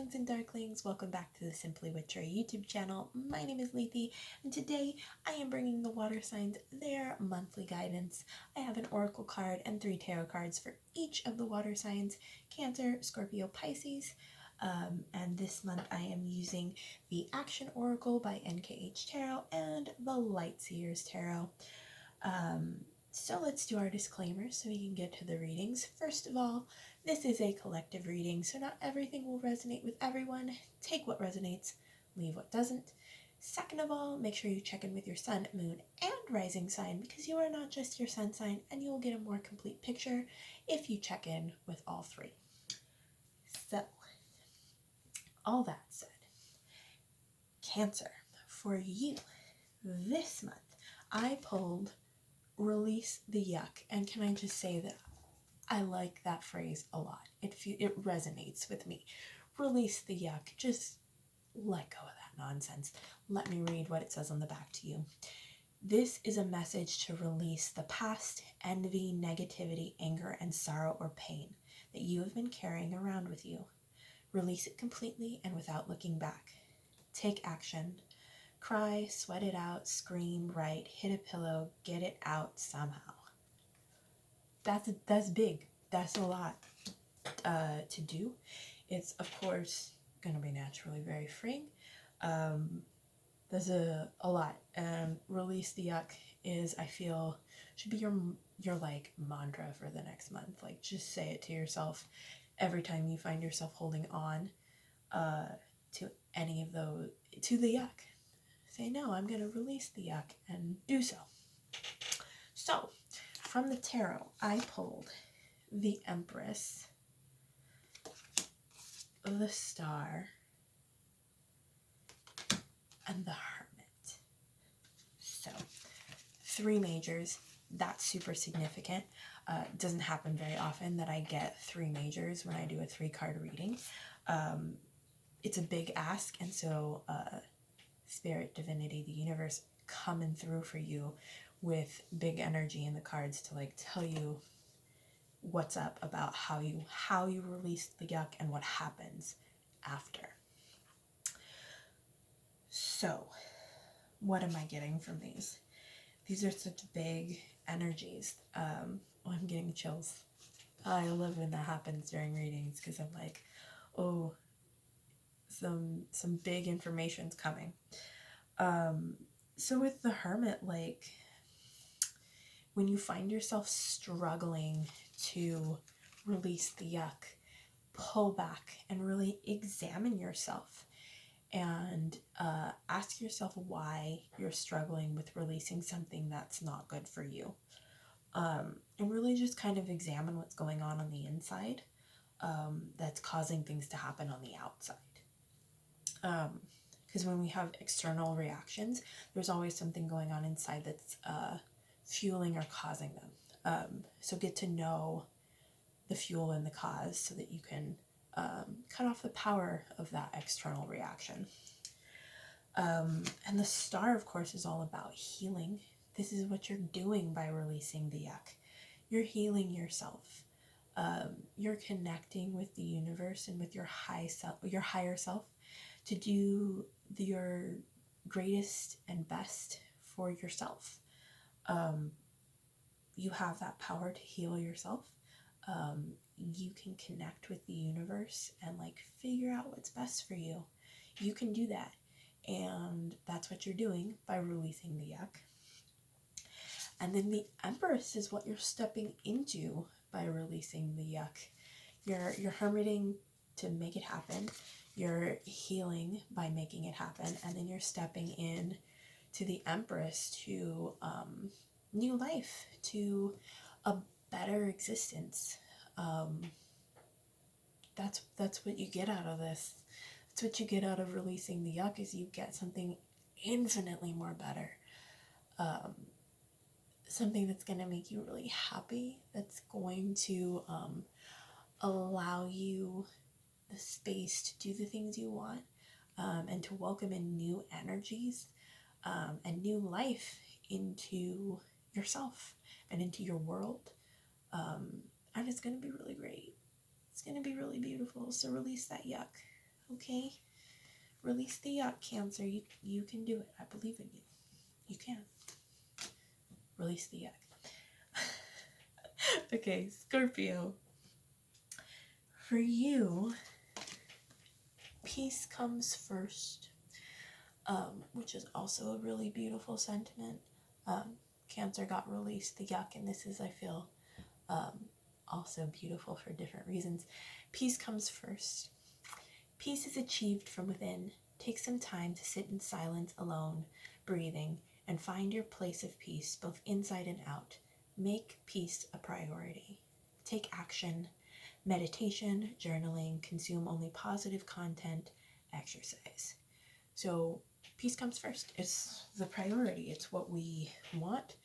darlings and darklings, welcome back to the Simply Witchery YouTube channel. My name is Lethe, and today I am bringing the water signs their monthly guidance. I have an oracle card and 3 tarot cards for each of the water signs: Cancer, Scorpio, Pisces. And this month I am using the Action Oracle by NKH Tarot and the Light Seers Tarot. So let's do our disclaimers so we can get to the readings. First of all, this is a collective reading, so not everything will resonate with everyone. Take what resonates, leave what doesn't. Second of all, make sure you check in with your sun, moon, and rising sign, because you are not just your sun sign, and you will get a more complete picture if you check in with all 3. So, all that said, Cancer, for you, this month, I pulled Release the Yuck, and can I just say that I like that phrase a lot. It resonates with me. Release the yuck. Just let go of that nonsense. Let me read what it says on the back to you. This is a message to release the past, envy, negativity, anger, and sorrow or pain that you have been carrying around with you. Release it completely and without looking back. Take action. Cry, sweat it out, scream, write, hit a pillow, get it out somehow. That's big. That's a lot to do. It's, of course, going to be naturally very freeing. There's a lot. Release the yuck is, I feel, should be your like mantra for the next month. Like, just say it to yourself every time you find yourself holding on to any of those, to the yuck. Say, no, I'm going to release the yuck, and do so. So, from the tarot, I pulled the Empress, the Star, and the Hermit. So, 3 majors. That's super significant. It doesn't happen very often that I get 3 majors when I do a 3-card reading. It's a big ask, and so Spirit, Divinity, the universe coming through for you with big energy in the cards to like tell you what's up about how you release the yuck and what happens after. So, what am I getting from these? These are such big energies. I'm getting chills. I love when that happens during readings because I'm like, oh, some big information's coming. So with the Hermit, like, when you find yourself struggling to release the yuck, pull back and really examine yourself and ask yourself why you're struggling with releasing something that's not good for you. And really just kind of examine what's going on the inside that's causing things to happen on the outside. Because when we have external reactions, there's always something going on inside that's fueling or causing them. So get to know the fuel and the cause so that you can cut off the power of that external reaction. And the Star, of course, is all about healing. This is what you're doing by releasing the yuck. You're healing yourself. You're connecting with the universe and with your higher self to do your greatest and best for yourself. You have that power to heal yourself. You can connect with the universe and like figure out what's best for you. You can do that. And that's what you're doing by releasing the yuck. And then the Empress is what you're stepping into by releasing the yuck. You're hermiting to make it happen. You're healing by making it happen. And then you're stepping in to the Empress to new life, to a better existence. That's what you get out of this. That's what you get out of releasing the yuck, is you get something infinitely more better. Something that's going to make you really happy, that's going to allow you the space to do the things you want, and to welcome in new energies and new life into yourself and into your world. And it's going to be really great. It's going to be really beautiful. So release that yuck. okay? Release the yuck, Cancer. You can do it. I believe in you. You can. Release the yuck. Okay, Scorpio. For you, peace comes first, which is also a really beautiful sentiment. Cancer got released the yuck, and this is, I feel, also beautiful for different reasons. Peace comes first. Peace is achieved from within. Take some time to sit in silence alone, breathing, and find your place of peace both inside and out. Make peace a priority. Take action. Meditation, journaling, consume only positive content, exercise. So peace comes first. It's the priority. It's what we want,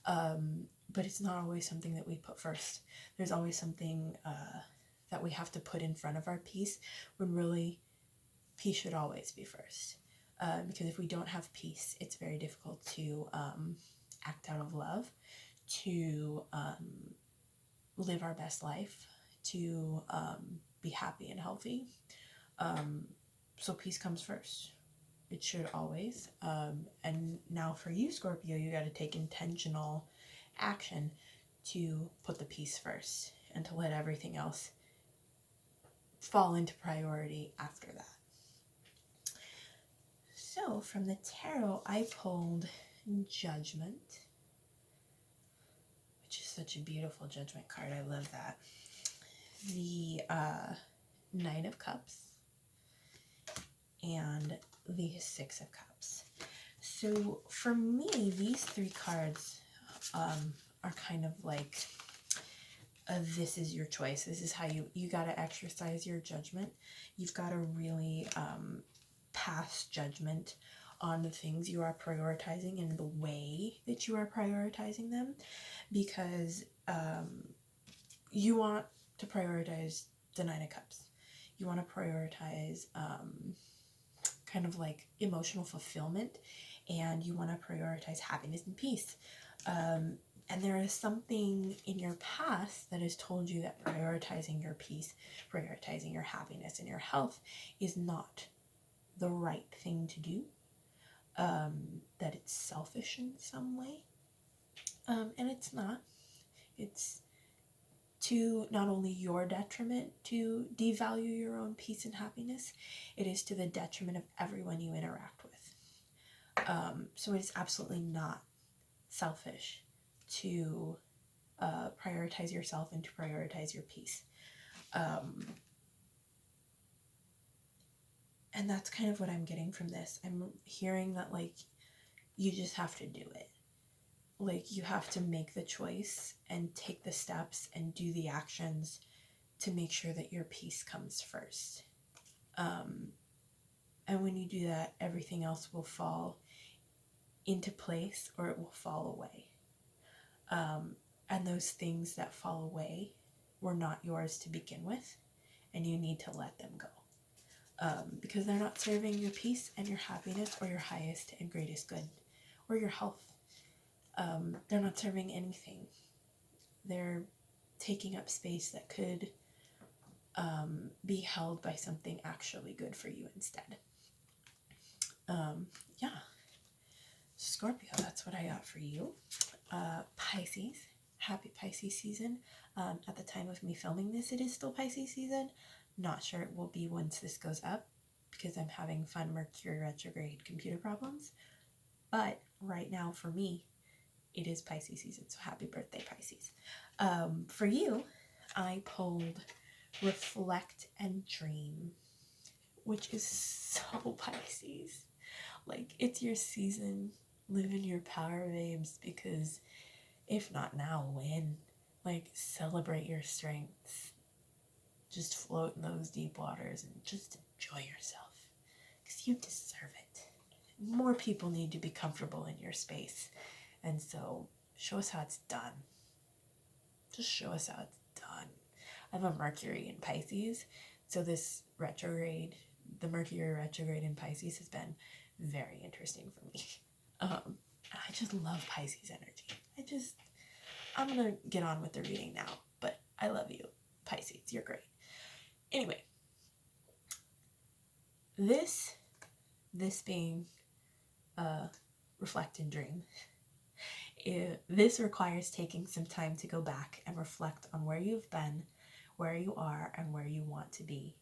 but it's not always something that we put first. There's always something that we have to put in front of our peace, when really peace should always be first. Because if we don't have peace, it's very difficult to act out of love, to live our best life, to be happy and healthy. So peace comes first. It should always. And now for you, Scorpio, you got to take intentional action to put the peace first and to let everything else fall into priority after that. So from the tarot, I pulled Judgment, which is such a beautiful Judgment card. I love that. The Knight of Cups and the Six of Cups. So for me, these three cards are kind of like, this is your choice. This is how you got to exercise your judgment. You've got to really pass judgment on the things you are prioritizing and the way that you are prioritizing them, because you want to prioritize the Nine of Cups. You want to prioritize kind of like emotional fulfillment, and you want to prioritize happiness and peace. And there is something in your past that has told you that prioritizing your peace, prioritizing your happiness and your health is not the right thing to do, that it's selfish in some way. And it's not. It's to not only your detriment to devalue your own peace and happiness, it is to the detriment of everyone you interact with. So it is absolutely not selfish to prioritize yourself and to prioritize your peace. And that's kind of what I'm getting from this. I'm hearing that, like, you just have to do it. Like, you have to make the choice and take the steps and do the actions to make sure that your peace comes first. And when you do that, everything else will fall into place, or it will fall away. And those things that fall away were not yours to begin with, and you need to let them go. Because they're not serving your peace and your happiness or your highest and greatest good, or your health. They're not serving anything. They're taking up space that could be held by something actually good for you instead. Yeah. Scorpio, that's what I got for you. Pisces, happy Pisces season. At the time of me filming this, it is still Pisces season. Not sure it will be once this goes up, because I'm having fun Mercury retrograde computer problems. But right now, for me, it is Pisces season, so happy birthday, Pisces. For you, I pulled Reflect and Dream, which is so Pisces. Like, it's your season. Live in your power, babes, because if not now, when? Like, celebrate your strengths. Just float in those deep waters and just enjoy yourself, because you deserve it. More people need to be comfortable in your space, and so show us how it's done. Just show us how it's done. I have a Mercury in Pisces, so this retrograde, the Mercury retrograde in Pisces, has been very interesting for me. I just love Pisces energy. I'm gonna get on with the reading now, but I love you, Pisces. You're great. Anyway, this being reflect and dream, this requires taking some time to go back and reflect on where you've been, where you are, and where you want to be.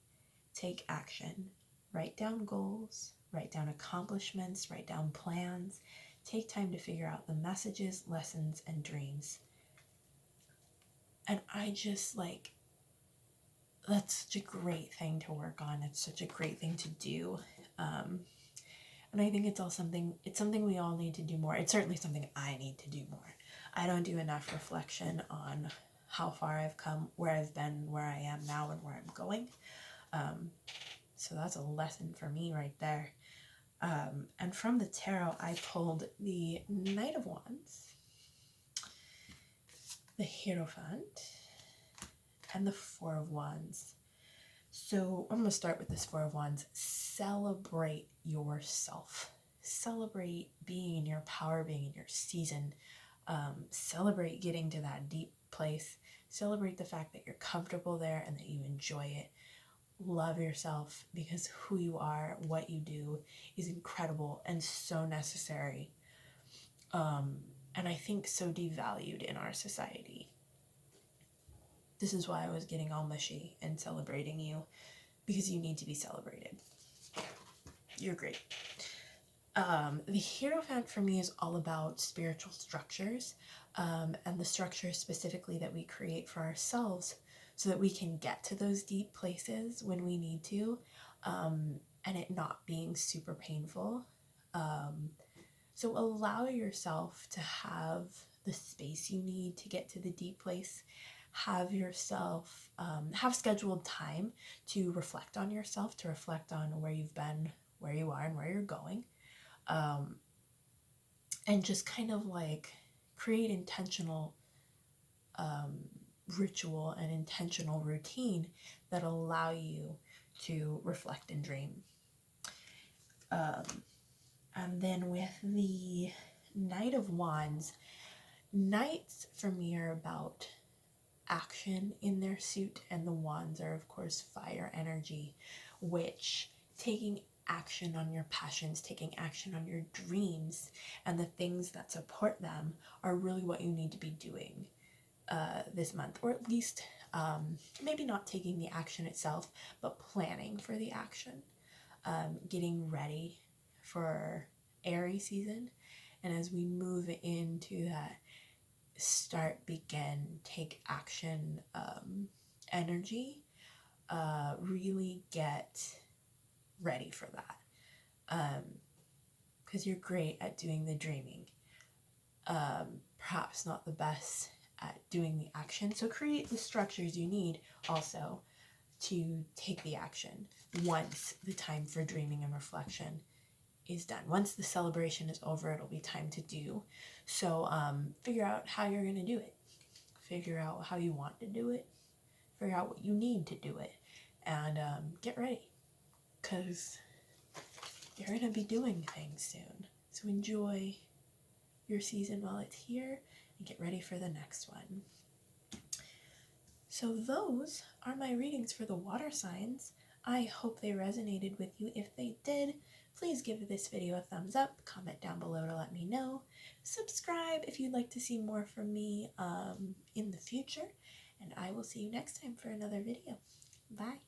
Take action. Write down goals, write down accomplishments, write down plans. Take time to figure out the messages, lessons, and dreams. And I just that's such a great thing to work on. It's such a great thing to do. And I think it's something we all need to do more. It's certainly something I need to do more. I don't do enough reflection on how far I've come, where I've been, where I am now, and where I'm going. So that's a lesson for me right there. And from the tarot, I pulled the Knight of Wands, the Hierophant, and the Four of Wands. So I'm going to start with this Four of Wands. Celebrate yourself. Celebrate being in your power, being in your season. Celebrate getting to that deep place. Celebrate the fact that you're comfortable there and that you enjoy it. Love yourself, because who you are, what you do is incredible and so necessary. And I think so devalued in our society. This is why I was getting all mushy and celebrating you, because you need to be celebrated. You're great. The Hierophant for me is all about spiritual structures, and the structures specifically that we create for ourselves so that we can get to those deep places when we need to, and it not being super painful. So allow yourself to have the space you need to get to the deep place. Have yourself, have scheduled time to reflect on yourself, to reflect on where you've been, where you are, and where you're going. And just kind of create intentional ritual and intentional routine that allow you to reflect and dream. And then with the Knight of Wands, Knights for me are about action in their suit, and the wands are of course fire energy, which taking action on your passions, taking action on your dreams and the things that support them are really what you need to be doing this month, or at least maybe not taking the action itself, but planning for the action, getting ready for Aries season. And as we move into that start, begin, take action energy, really get ready for that, because you're great at doing the dreaming, perhaps not the best at doing the action. So create the structures you need also to take the action once the time for dreaming and reflection is done. Once the celebration is over, it'll be time to do. So figure out how you're going to do it. Figure out how you want to do it. Figure out what you need to do it. And get ready, because you're going to be doing things soon. So enjoy your season while it's here and get ready for the next one. So those are my readings for the water signs. I hope they resonated with you. If they did, please give this video a thumbs up, comment down below to let me know. Subscribe if you'd like to see more from me in the future, and I will see you next time for another video. Bye.